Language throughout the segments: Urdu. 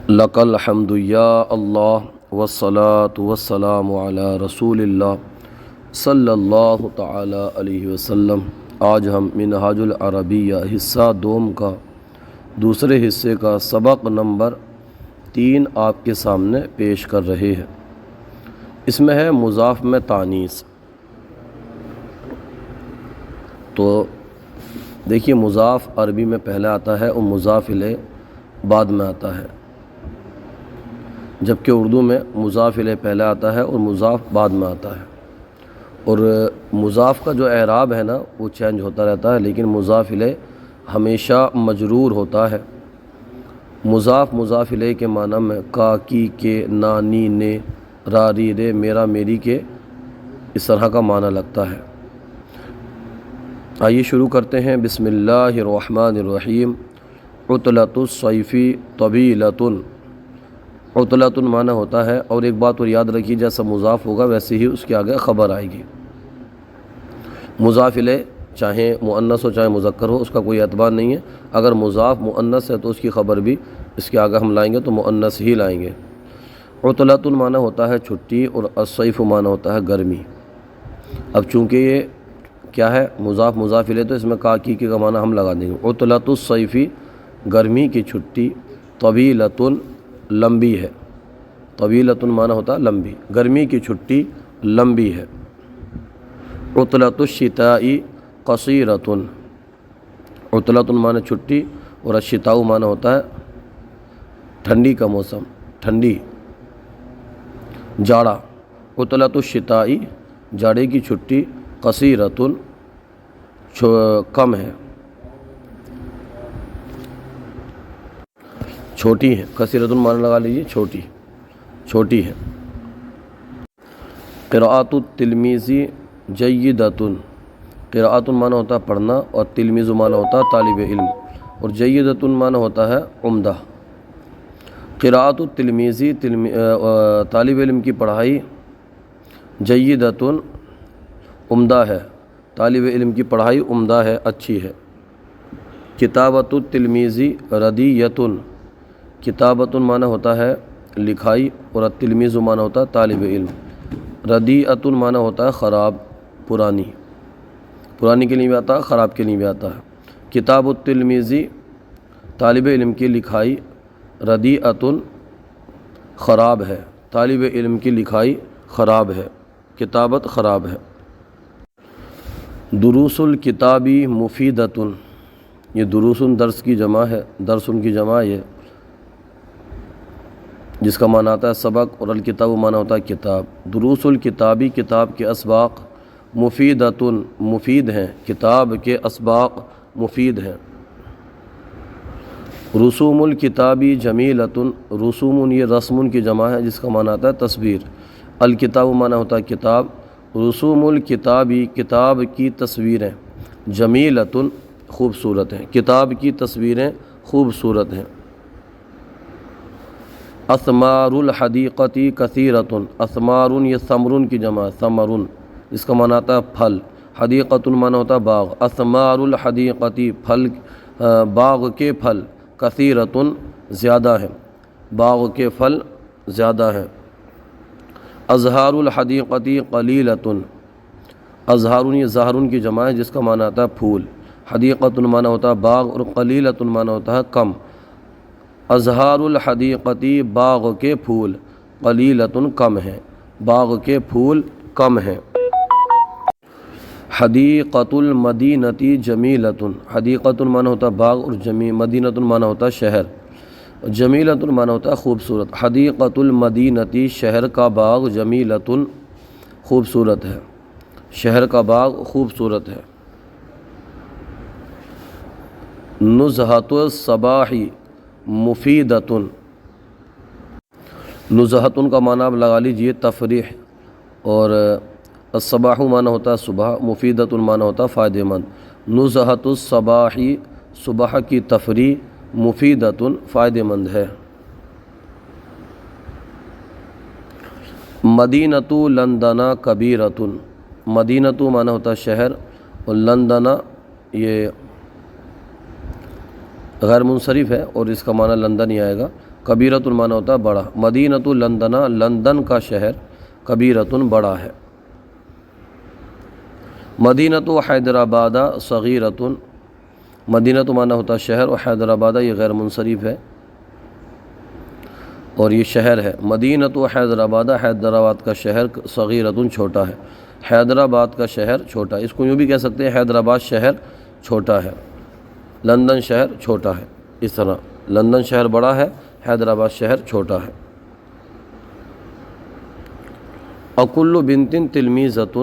لکل حمد یا اللہ والصلاة والسلام علی رسول اللہ صلی اللہ تعالی علیہ وسلم۔ آج ہم منہاج العربیہ حصہ دوم کا دوسرے حصے کا سبق نمبر 3 آپ کے سامنے پیش کر رہے ہیں۔ اس میں ہے مضاف میں تانیث۔ تو دیکھیے مضاف عربی میں پہلے آتا ہے اور مضاف الیہ بعد میں آتا ہے، جبکہ اردو میں مضاف الیہ پہلے آتا ہے اور مضاف بعد میں آتا ہے۔ اور مضاف کا جو اعراب ہے نا وہ چینج ہوتا رہتا ہے، لیکن مضاف الیہ ہمیشہ مجرور ہوتا ہے۔ مضاف الیہ کے معنی میں کا، کی، کے، نا، نی، نے، را، ری، رے، میرا، میری کے اس طرح کا معنی لگتا ہے۔ آئیے شروع کرتے ہیں۔ بسم اللہ الرحمن الرحیم۔ عطلۃ الصیفی طویلۃ۔ عطلۃ معنی ہوتا ہے، اور ایک بات اور یاد رکھیے، جیسا مضاف ہوگا ویسے ہی اس کے آگے خبر آئے گی۔ مضاف الیہ چاہے مؤنث ہو چاہے مذکر ہو، اس کا کوئی اعتبار نہیں ہے۔ اگر مضاف مؤنث ہے تو اس کی خبر بھی اس کے آگے ہم لائیں گے تو مؤنث ہی لائیں گے۔ عطلۃ معنی ہوتا ہے چھٹی، اور الصیف معنی ہوتا ہے گرمی۔ اب چونکہ یہ کیا ہے مضاف الیہ، تو اس میں کا، کی کا معنی ہم لگا دیں گے۔ عطلۃ الصیفی گرمی کی چھٹی، طویلۃ لمبی ہے۔ طویلۃ معنی ہوتا ہے لمبی، گرمی کی چھٹی لمبی ہے۔ عطلۃ الشتاء قصیرۃ۔ عطلۃ معنی چھٹی، اور الشتاء معنی ہوتا ہے ٹھنڈی کا موسم، ٹھنڈی، جاڑا۔ عطلۃ الشتاء جاڑے کی چھٹی، قصیرۃ کم ہے، چھوٹی ہے۔ قصیرۃ معنی لگا لیجیے چھوٹی ہے۔ قراءۃ التلمیذ جیدۃ۔ قراءۃ معنی ہوتا ہے پڑھنا، اور تلمیذ معنی ہوتا ہے طالب علم، اور جیدۃ معنی ہوتا ہے عمدہ۔ قراءۃ التلمیذ طالب علم کی پڑھائی، جیدۃ عمدہ ہے، طالب علم کی پڑھائی عمدہ ہے، اچھی ہے۔ کتابۃ التلمیذ ردیۃ۔ کتابۃ معنی ہوتا ہے لکھائی، اور التلمیذ معنی ہوتا ہے طالب علم۔ ردیۃ معنی ہوتا ہے خراب، پرانی کے لیے بھی آتا ہے، خراب کے لیے بھی آتا ہے۔ کتاب التلمیذ طالب علم کی لکھائی، ردیۃ خراب ہے، طالب علم کی لکھائی خراب ہے، کتابت خراب ہے۔ دروس الکتاب مفیدۃ۔ یہ دروس درس کی جمع ہے، درس کی جمع ہے، جس کا معنی آتا ہے سبق، اور الکتاب معنی ہوتا ہے کتاب۔ دروس الکتابی کتاب کے اسباق، مفیدۃ مفید ہیں، کتاب کے اسباق مفید ہیں۔ رسوم الکتابی جمیلۃ۔ رسوم یہ رسم کی جمع ہے، جس کا معنی آتا ہے تصویر۔ الکتاب معنی ہوتا ہے کتاب۔ رسوم الکتابی کتاب کی تصویریں، جمیلۃ خوبصورت ہیں، کتاب کی تصویریں خوبصورت ہیں۔ اثمار الحدیقۃ کثیرۃ۔ اثمار یہ ثمر کی جمع، ثمر اس کا معنی آتا ہے پھل۔ حدیقۃ معنی ہوتا ہے باغ۔ اثمار الحدیقۃ پھل، باغ کے پھل، کثیرۃ زیادہ ہیں، باغ کے پھل زیادہ ہیں۔ ازہار الحدیقۃ قلیلۃ۔ ازہار یہ زہر کی جمع ہے، جس کا معنی آتا ہے پھول۔ حدیقۃ معنی ہوتا ہے باغ، اور قلیلۃ معنی ہوتا ہے کم۔ ازہار الحدیقۃ باغ کے پھول، قلیلۃ کم ہیں، باغ کے پھول کم ہیں۔ حدیقۃ المدینۃ جمیلۃ۔ حدیقۃ معنی ہوتا ہے باغ، اور مدینۃ معنی ہوتا ہے شہر، جمیلۃ معنی ہوتا ہے خوبصورت۔ حدیقۃ المدینۃ شہر کا باغ، جمیلۃ خوبصورت ہے، شہر کا باغ خوبصورت ہے۔ نزہۃ الصباح مفیدۃ۔ نزہۃ کا معنی آپ لگا لیجئے تفریح، اور الصباح معنی ہوتا ہے صبح، مفیدۃ معنی ہوتا ہے فائدہ مند۔ نزہۃ الصباح صبح کی تفریح، مفیدۃ فائدہ مند ہے۔ مدینۃ لندن کبیرۃ۔ مدینۃ معنی ہوتا ہے شہر، اور لندن یہ غیر منصرف ہے، اور اس کا معنی لندن ہی آئے گا۔ کبیرتن معنی ہوتا ہے بڑا، مدینۃ لندن لندن کا شہر، کبیرتن بڑا ہے، مدینۃ حیدرآباد صغیرتن، مدینۃ معنی ہوتا ہے شہر اور حیدرآباد یہ غیر منصرف ہے اور یہ شہر ہے، مدینۃ حیدرآباد حیدرآباد کا شہر، صغیرتن چھوٹا ہے، حیدرآباد کا شہر چھوٹا ہے، اس کو یوں بھی کہہ سکتے ہیں حیدرآباد شہر چھوٹا ہے، لندن شہر چھوٹا ہے، اس طرح لندن شہر بڑا ہے، حیدرآباد شہر چھوٹا ہے۔ اکل بنت تلمیذۃ،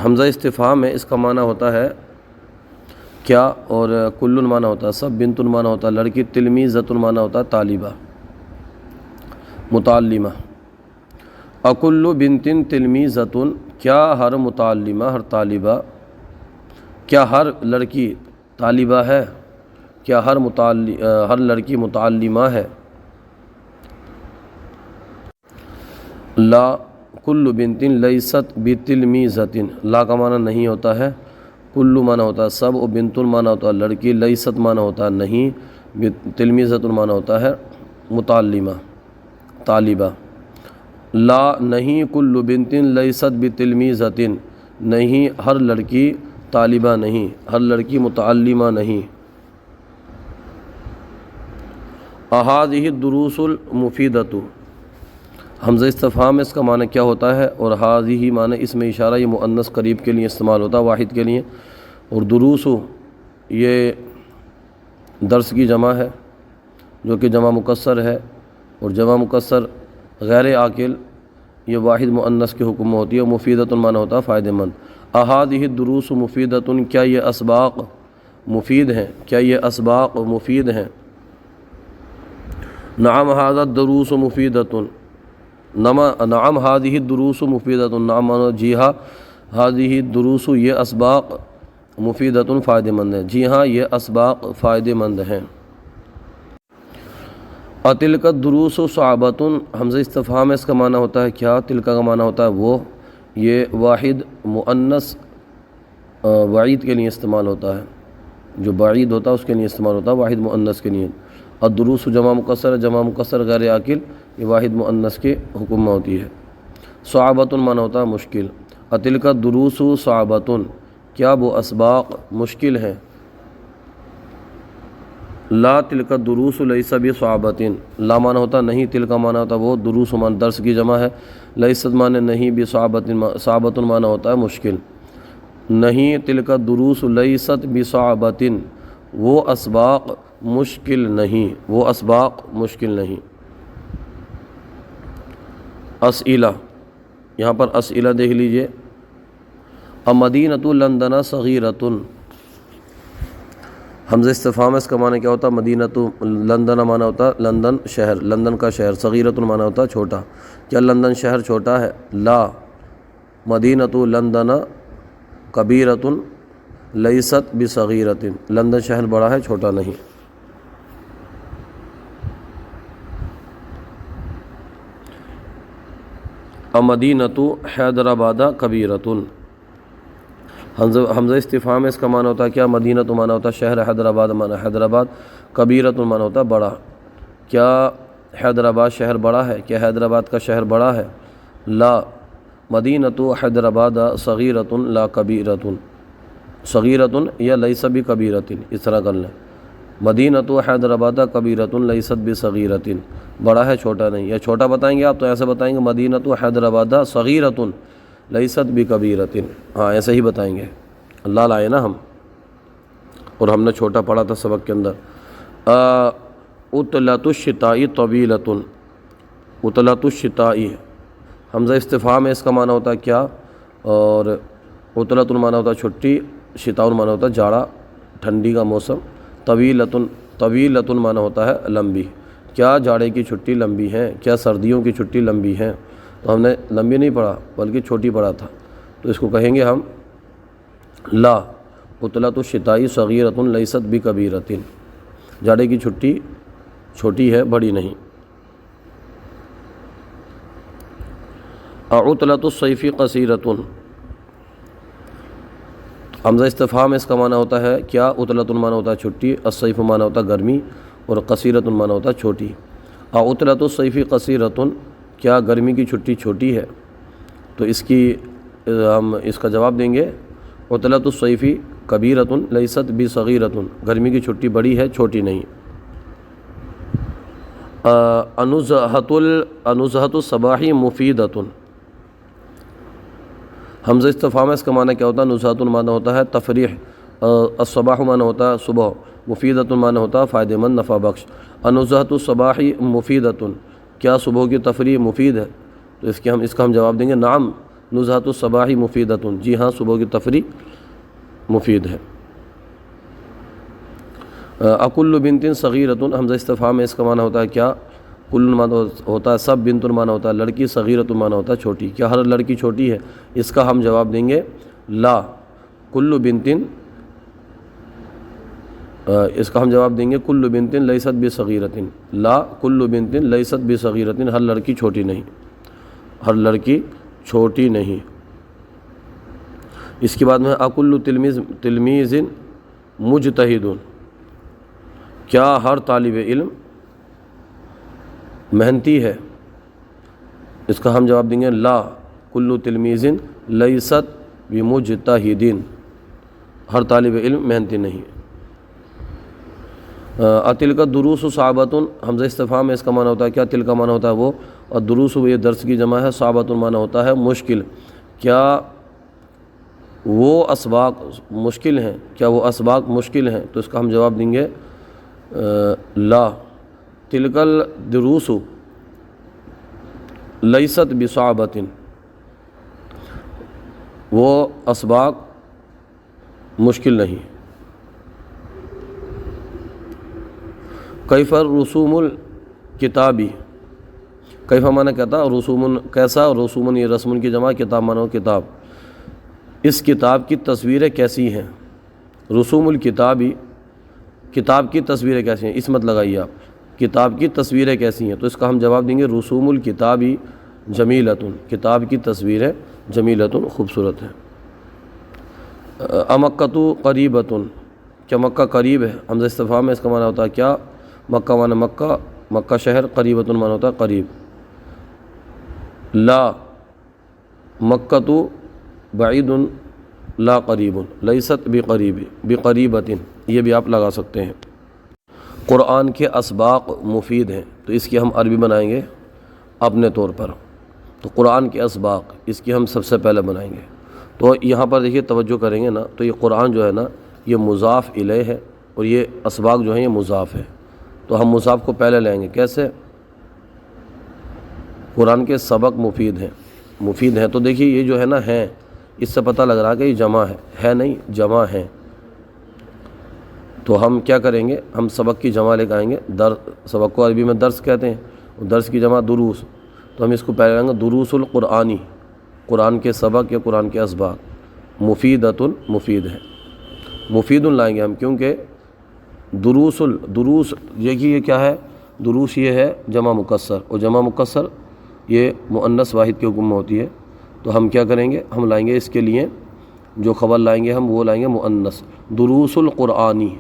حمزہ استفہام ہے، اس کا معنی ہوتا ہے کیا، اور کل معنی ہوتا ہے سب، بنت معنی ہوتا ہے لڑکی، تلمیذۃ معنی ہوتا ہے طالبہ متعلمہ۔ اکل بنت تلمیذۃ، کیا ہر متعلمہ ہر طالبہ، کیا ہر لڑکی طالبہ ہے، کیا ہر لڑکی متعلمہ ہے۔ لا کل بنت لیست بتلمیذۃ، لا کا معنی نہیں ہوتا ہے، کل معنی ہوتا ہے سب، اور بنت معنی ہوتا ہے لڑکی، لیست معنی ہوتا ہے نہیں، تلمیذۃ معنی ہوتا ہے متعلمہ طالبہ۔ لا نہیں، کل بنت لیست بتلمیذۃ، نہیں ہر لڑکی طالبہ نہیں، ہر لڑکی متعلمہ نہیں۔ اہذہ الدروس المفیدۃ، حمزہ استفہام اس کا معنی کیا ہوتا ہے، اور ہذہ معنی اس میں اشارہ، یہ مؤنث قریب کے لیے استعمال ہوتا ہے واحد کے لیے، اور دروس یہ درس کی جمع ہے جو کہ جمع مکسر ہے، اور جمع مکسر غیر عاقل یہ واحد مؤنث کے حکم میں ہوتی ہے، مفیدۃ معنی ہوتا ہے فائدہ مند۔ اہذہ الدروس مفیدۃ، کیا یہ اسباق مفید ہیں، کیا یہ اسباق مفید ہیں۔ نعم ھذا الدروس مفیدۃ، نعم ھذہ الدروس مفیدۃ، نعم معنی جی ہاں، ھذہ الدروس یہ اسباق مفیدۃ فائدہ مند ہے، جی ہاں یہ اسباق فائدہ مند ہیں۔ تلک الدروس صعبۃ، حمزہ استفہام اس کا معنی ہوتا ہے کیا، تلکا کا معنی ہوتا ہے وہ، یہ واحد مؤنث بعید کے لیے استعمال ہوتا ہے، جو بعید ہوتا ہے اس کے لیے استعمال ہوتا ہے واحد مؤنث کے لیے۔ الدروس جمع مکسر ہے، جمع مکسر غیر عاقل یہ واحد مؤنث کے حکم میں ہوتی ہے۔ صعبۃ معنی ہوتا ہے مشکل، تلک الدروس صعبۃ، کیا وہ اسباق مشکل ہیں۔ لا تلک الدروس لیس بصعبۃ، لا معنی ہوتا نہیں، تلک معنی ہوتا وہ، دروس معنی درس کی جمع ہے، لیست معنی نہیں، بصعبۃ صعبۃ معنی ہوتا ہے مشکل، نہیں تلک الدروس لیست بصعبۃ، وہ اسباق مشکل نہیں، وہ اسباق مشکل نہیں۔ اسئلہ، یہاں پر اسئلہ دیکھ لیجئے۔ مدینۃ لندن صغیرۃ، حمزہ استفہام اس کا معنی کیا ہوتا ہے، مدینۃ لندن معنی ہوتا ہے لندن شہر، لندن کا شہر، صغیرۃ معنی ہوتا ہے چھوٹا، کیا لندن شہر چھوٹا ہے۔ لا مدینۃ لندن کبیرۃ لیست بصغیرۃ، لندن شہر بڑا ہے چھوٹا نہیں۔ مدینۃ حیدرآباد کبیرۃ، حمزہ استفہام اس کا معنی ہوتا ہے کیا، مدینۃ معنی ہوتا ہے شہر، حیدرآباد معنی حیدرآباد، کبیرۃ معنی ہوتا ہے بڑا، کیا حیدرآباد شہر بڑا ہے، کیا حیدرآباد کا شہر بڑا ہے۔ لا مدینۃ حیدرآباد صغیرۃ لا کبیرۃ، صغیرۃ یا لیس بکبیرۃ، اس طرح کر لیں، مدینۃ حیدرآباد کبیرۃ لیست بصغیرۃ، بڑا ہے چھوٹا نہیں، یا چھوٹا بتائیں گے آپ تو ایسے بتائیں گے مدینۃ حیدرآباد صغیرۃ لیست بکبیرۃ، ہاں ایسے ہی بتائیں گے، اللہ لائے نا ہم، اور ہم نے چھوٹا پڑھا تھا سبق کے اندر۔ عطلۃ الشتاء طویلۃ، عطلۃ الشتاء، حمزہ استفہام ہے اس کا معنی ہوتا ہے کیا، اور عطلۃ معنی ہوتا ہے چھٹی، شتاء معنی ہوتا ہے جاڑا ٹھنڈی کا موسم، طویلۃ طویلۃ معنی ہوتا ہے لمبی، کیا جاڑے کی چھٹی لمبی ہیں، کیا سردیوں کی چھٹی لمبی ہیں، تو ہم نے لمبی نہیں پڑھا بلکہ چھوٹی پڑھا تھا، تو اس کو کہیں گے ہم لا عطلۃ الشتاء صغیرۃ لیست بکبیرۃ، جاڑے کی چھٹی چھوٹی ہے بڑی نہیں۔ عطلۃ الصیف قصیرۃ، حمزہ استفہام اس کا معنی ہوتا ہے کیا، عطلۃ معنی ہوتا ہے چھٹی، الصیف معنی ہوتا ہے گرمی، اور قصیرتن معنی ہوتا ہے چھوٹی۔ عطلۃ الصیفی قصیرتن، کیا گرمی کی چھٹی چھوٹی ہے؟ تو ہم اس کا جواب دیں گے عطلۃ الصیفی کبیرتن لیست بصغیرتن، گرمی کی چھٹی بڑی ہے چھوٹی نہیں۔ انزہۃ الصباحی مفیدتن، حمزہ استفہام ہے، اس کا معنی کیا ہوتا ہے؟ نزہۃ معنی ہوتا ہے تفریح، الصباح معنی ہوتا ہے صبح، مفیدۃ معنی ہوتا ہے فائدہ مند نفع بخش۔ انزہۃ الصباحی مفیدتن، کیا صبح کی تفریح مفید ہے؟ تو اس کا ہم جواب دیں گے نعم نزہۃ الصباحی مفیدتن، جی ہاں صبح کی تفریح مفید ہے۔ اکل بنت صغیرتن، حمزہ استفہام ہے، اس کا معنی ہوتا ہے کیا؟ کل معنی ہوتا ہے سب، بنت معنی ہوتا ہے لڑکی، صغیرۃ معنی ہوتا ہے چھوٹی، کیا ہر لڑکی چھوٹی ہے؟ اس کا ہم جواب دیں گے لا کل بنتن، اس کا ہم جواب دیں گے کل بنتن لیست بصغیرتن، لا کل بنتن لیست بصغیرتن، ہر لڑکی چھوٹی نہیں، ہر لڑکی چھوٹی نہیں۔ اس کے بعد میں اکل تلمیذ مجتہد، کیا ہر طالب علم محنتی ہے؟ اس کا ہم جواب دیں گے لا کل تلمیذ لیست بمجتہد، ہر طالب علم محنتی نہیں۔ تلک دروس صعبۃ، حمزہ استفہام ہے، اس کا معنی ہوتا ہے کیا؟ تلک معنی ہوتا ہے وہ، اور دروس یہ درس کی جمع ہے، صعبۃ معنی ہوتا ہے مشکل، کیا وہ اسباق مشکل ہیں؟ کیا وہ اسباق مشکل ہیں؟ تو اس کا ہم جواب دیں گے لا تلک الدروس لیست بصعبۃ، وہ اسباق مشکل نہیں۔ کیف الرسوم الکتابی، کیف معنی کہتا رسوم کیسا، رسوم یہ رسم کی جمع، کتاب معنی کتاب، اس کتاب کی تصویریں کیسی ہیں؟ رسوم الکتابی، کتاب کی تصویریں کیسی ہیں، اسمت لگائیے آپ، کتاب کی تصویریں کیسی ہیں؟ تو اس کا ہم جواب دیں گے رسوم الکتابی جمیلتن، کتاب کی تصویریں جمیلتن خوبصورت ہیں۔ امکۃ قریبتن، کیا مکہ قریب ہے؟ حمزہ استفہام ہے، اس کا معنی ہوتا ہے کیا؟ مکہ معنی مکہ، مکہ شہر، قریبتن معنی ہوتا ہے قریب۔ لا مکۃ بعید لا قریب لیست بقریبۃ، یہ بھی آپ لگا سکتے ہیں۔ قرآن کے اسباق مفید ہیں، تو اس کی ہم عربی بنائیں گے اپنے طور پر۔ تو قرآن کے اسباق، اس کی ہم سب سے پہلے بنائیں گے۔ تو یہاں پر دیکھیے توجہ کریں گے نا، تو یہ قرآن جو ہے نا یہ مضاف الیہ ہے، اور یہ اسباق جو ہیں یہ مضاف ہے، تو ہم مضاف کو پہلے لیں گے۔ کیسے؟ قرآن کے سبق مفید ہیں، تو دیکھیے یہ جو ہے نا ہیں، اس سے پتہ لگ رہا کہ یہ جمع ہے نہیں، جمع ہے، تو ہم کیا کریں گے؟ ہم سبق کی جمع لے کے آئیں گے، سبق کو عربی میں درس کہتے ہیں، اور درس کی جمع دروس، تو ہم اس کو پہلے لیں گے دروس القرآنی، قرآن کے سبق یا قرآن کے اسباق، مفیدتن مفید ہے، مفید لائیں گے ہم، کیونکہ دروس یہ کیا ہے؟ دروس یہ ہے جمع مکسر، اور جمع مکسر یہ مؤنث واحد کے حکم میں ہوتی ہے، تو ہم کیا کریں گے؟ ہم لائیں گے اس کے لیے جو خبر لائیں گے ہم وہ لائیں گے مؤنث، دروس القرآنی،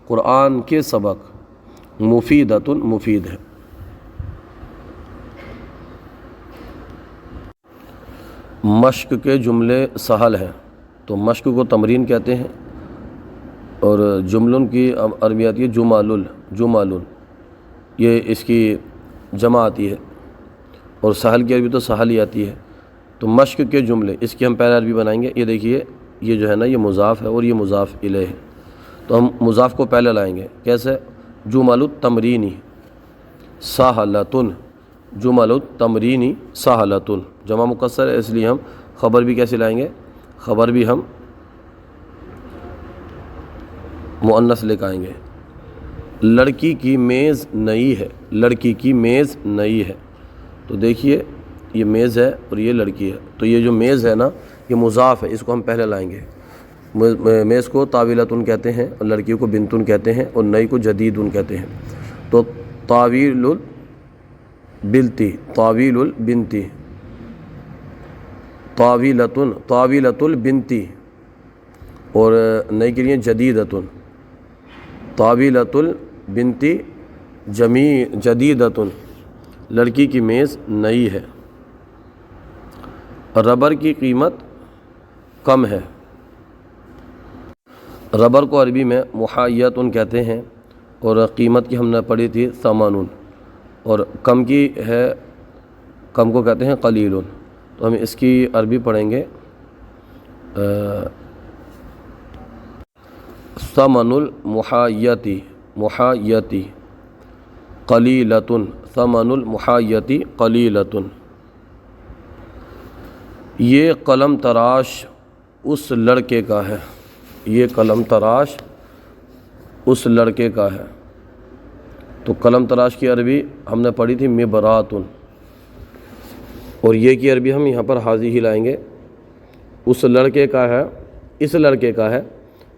قرآن کے سبق، مفیدتن مفید ہے۔ مشق کے جملے سہل ہیں، تو مشق کو تمرین کہتے ہیں، اور جملوں کی عربی آتی ہے جمل، یہ اس کی جمع آتی ہے، اور سہل کی عربی تو سہل ہی آتی ہے۔ تو مشق کے جملے، اس کی ہم پہلے عربی بنائیں گے۔ یہ دیکھیے یہ جو ہے نا یہ مضاف ہے، اور یہ مضاف الیہ ہے، تو ہم مضاف کو پہلے لائیں گے۔ کیسے؟ جمل التمرینی سہلتن، جمل التمرینی سہلتن، جمع مکسر ہے، اس لیے ہم خبر بھی کیسے لائیں گے؟ خبر بھی ہم مؤنث لے کے آئیں گے۔ لڑکی کی میز نئی ہے، لڑکی کی میز نئی ہے، تو دیکھیے یہ میز ہے اور یہ لڑکی ہے، تو یہ جو میز ہے نا یہ مضاف ہے، اس کو ہم پہلے لائیں گے۔ میز کو طاولتن کہتے ہیں، اور لڑکی کو بنتن کہتے ہیں، اور نئی کو جدیدن کہتے ہیں۔ تو طاویل البنتی، طاویل البنتی، طاولۃ البنتی، اور نئی کے لیے جدیدتن، طاولۃ البنتی جدیدتن لڑکی کی میز نئی ہے، ربر کی قیمت کم ہے۔ ربر کو عربی میں محایتن کہتے ہیں، اور قیمت کی ہم نے پڑھی تھی ثمنن، اور کم کی ہے، کم کو کہتے ہیں قلیلن۔ تو ہم اس کی عربی پڑھیں گے ثمن المحایتی، محایتی قلیلتن، ثمن المحایتی قلیلتن۔ یہ قلم تراش اس لڑکے کا ہے، یہ قلم تراش اس لڑکے کا ہے۔ تو قلم تراش کی عربی ہم نے پڑھی تھی مبراتن، اور یہ کی عربی ہم یہاں پر حاضی ہی لائیں گے، اس لڑکے کا ہے، اس لڑکے کا ہے،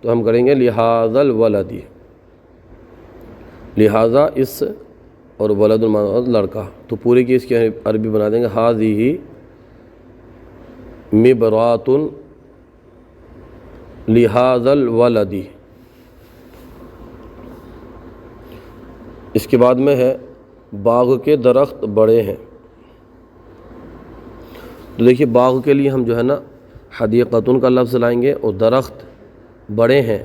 تو ہم کریں گے لہذا الولدی، لہذا اس، اور ولد لڑکا، تو پورے کی اس کی عربی بنا دیں گے ہذہ مبراتن لہذا الولدی۔ اس کے بعد میں ہے باغ کے درخت بڑے ہیں۔ تو دیکھیے باغ کے لیے ہم جو ہے نا حدیقتن کا لفظ لائیں گے، اور درخت بڑے ہیں،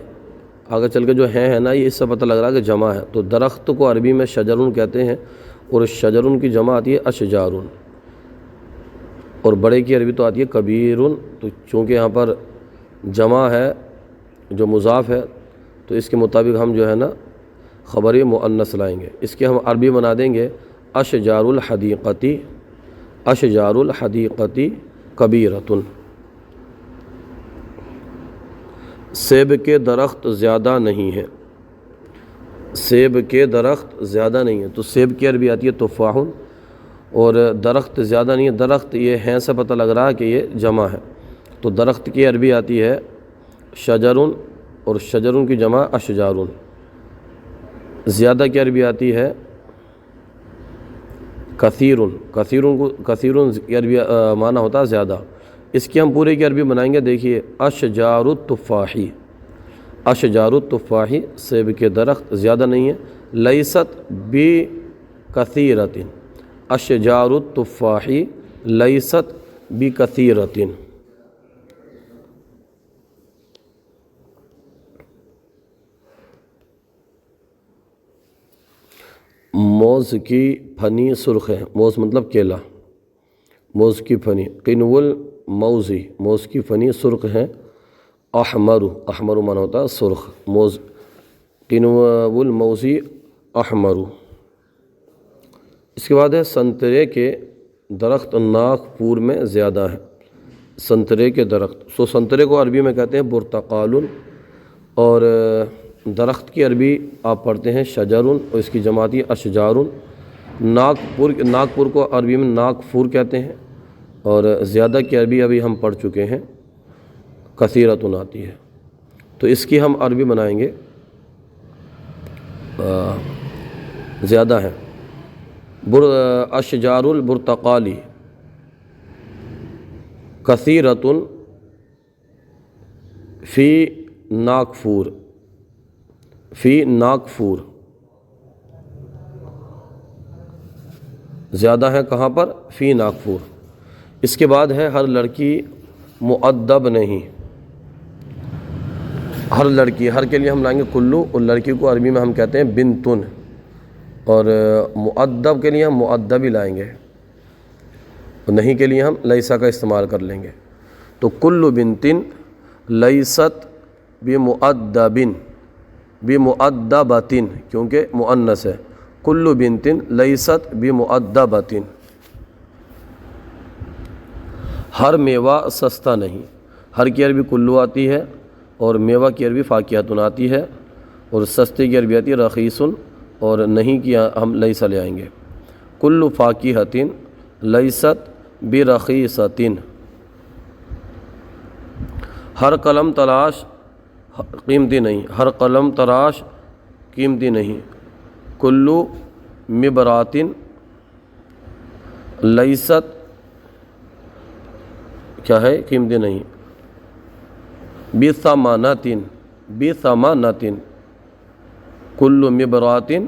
آگے چل کے جو ہیں نا، یہ اس سے پتہ لگ رہا ہے کہ جمع ہے۔ تو درخت کو عربی میں شجرن کہتے ہیں، اور شجرن کی جمع آتی ہے اشجارن، اور بڑے کی عربی تو آتی ہے کبیرن۔ تو چونکہ یہاں پر جمع ہے جو مضاف ہے، تو اس کے مطابق ہم جو ہے نا خبر مؤنث لائیں گے۔ اس کے ہم عربی بنا دیں گے اشجار الحدیقتی، اشجار الحدیقتی کبیرتن۔ سیب کے درخت زیادہ نہیں ہیں، سیب کے درخت زیادہ نہیں ہیں، تو سیب کی عربی آتی ہے تفاحن، اور درخت زیادہ نہیں ہے، درخت یہ ہیں سے پتہ لگ رہا ہے کہ یہ جمع ہے، تو درخت کی عربی آتی ہے شجرن، اور شجرن کی جمع اشجارن۔ زیادہ کی عربی آتی ہے کثیرن، کثیرن کی عربی معنی ہوتا ہے زیادہ۔ اس کی ہم پورے کی عربی بنائیں گے، دیکھیے اشجار التفاحی، اشجار التفاحی سیب کے درخت زیادہ نہیں ہیں، لیست بکثیرۃ، اشجار التفاحی لیست بکثیرۃ۔ موز کی پھنی سرخ ہے، موز مطلب کیلا، موز کی پھنی، قنو الموزی موز کی پھنی سرخ ہے، احمر، احمر معنی ہوتا ہے سرخ، موز قنو الموزی احمر۔ اس کے بعد ہے سنترے کے درخت ناگپور میں زیادہ ہے، سنترے کے درخت، سنترے کو عربی میں کہتے ہیں برتقال، اور درخت کی عربی آپ پڑھتے ہیں شجرن، اور اس کی جماعتی اشجارن۔ ناگپور کو عربی میں ناگفور کہتے ہیں، اور زیادہ کی عربی ابھی ہم پڑھ چکے ہیں کثیرتن آتی ہے، تو اس کی ہم عربی بنائیں گے زیادہ ہے اشجار البرتقالی کثیرتن فی ناگفور، فی ناگفور، زیادہ ہے کہاں پر؟ فی ناگفور۔ اس کے بعد ہے ہر لڑکی مؤدب نہیں، ہر لڑکی، ہر کے لیے ہم لائیں گے کلو، اور لڑکی کو عربی میں ہم کہتے ہیں بنتن، اور مؤدب کے لیے ہم مؤدب ہی لائیں گے، اور نہیں کے لیے ہم لیسا کا استعمال کر لیں گے۔ تو کل بنتن لیست بمؤدبن، بمؤدبتن، کیونکہ مؤنث ہے، کل بنتن لیست بمؤدبتن۔ ہر میوہ سستا نہیں، ہر کی عربی کلو آتی ہے، اور میوہ کی عربی فاکہۃن آتی ہے، اور سستے کی عربی آتی ہے رخیصن، اور نہیں کی ہم لیسا لے آئیں گے۔ کل فاکہۃ لیست برخیصۃ، ہر قلم تراش قیمتی نہیں، ہر قلم تراش قیمتی نہیں۔ کلو مبراتن لیست کیا ہے؟ قیمتی نہیں۔ بثمانۃ، بثمانۃ، کل مبراتن